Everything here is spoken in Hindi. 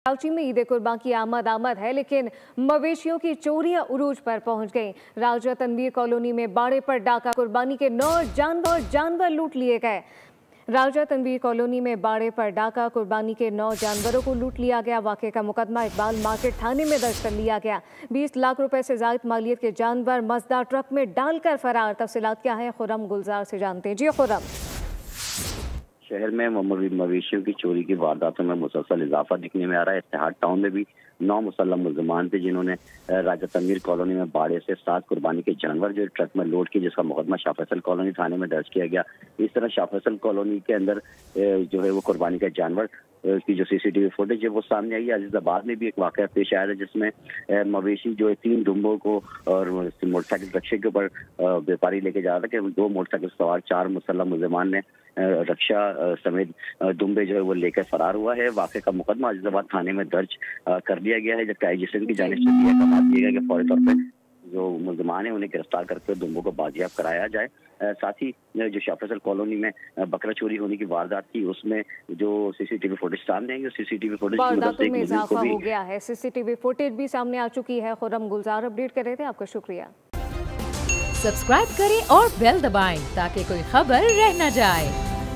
कराची में ईद कुर्बान की आमद है, लेकिन मवेशियों की चोरियां उरूज पर पहुंच गईं। राजा तनवीर कॉलोनी में बाड़े पर डाका, कुर्बानी के 9 जानवर लूट लिए गए। राजा तनवीर कॉलोनी में बाड़े पर डाका, कुर्बानी के 9 जानवरों को लूट लिया गया। वाक़े का मुकदमा इकबाल मार्केट थाने में दर्ज कर लिया गया। 20 लाख रुपए से ज़ायद मालियत के जानवर मजदा ट्रक में डालकर फरार। तफसीलात क्या है, खुरम गुलजार से जानते हैं। जी खुरम। शहर में मवेशियों की चोरी की वारदातों में मुसलसल इजाफा दिखने में आ रहा है। इत्तेहाद टाउन में भी 9 मुसल्लम मुल्ज़मान थे, जिन्होंने राजा तनवीर कॉलोनी में बाड़े से 7 कुर्बानी के जानवर जो ट्रक में लोड किए, जिसका मुकदमा शाह फैसल कॉलोनी थाने में दर्ज किया गया। इस तरह शाह फैसल कॉलोनी के अंदर जो है वो कुर्बानी का जानवर की जो सीसीटीवी फुटेज है वो सामने आई है। अजीजाबाद में भी एक वाक़या पेश आया है, जिसमें मवेशी जो है 3 दुम्बों को और मोटरसाइकिल रक्षा के ऊपर व्यापारी लेके जा रहा था कि 2 मोटरसाइकिल सवार 4 मुसल्लम मुल्ज़मान ने रक्षा समेत दुम्बे जो है वो लेकर फरार हुआ है। वाक़े का मुकदमा अजीजाबाद थाने में दर्ज कर दिया गया है, जबकि IGSN की जानिब से यह कमाल दिया गया कि फौरी तौर पर जो मुल्ज़मान है उन्हें गिरफ्तार करके दुम्बों को बाजियाब कराया जाए। साथ ही जो शाह फैसल कॉलोनी में बकरा चोरी होने की वारदात थी, उसमें जो सीसीटीवी फुटेज सामने आई, सीसीटीवी फुटेज में इजाफा हो गया है। सीसीटीवी फुटेज भी सामने आ चुकी है। खुरम गुलजार अपडेट कर रहे थे, आपका शुक्रिया। सब्सक्राइब करें और बेल दबाएं ताकि कोई खबर रह न जाए।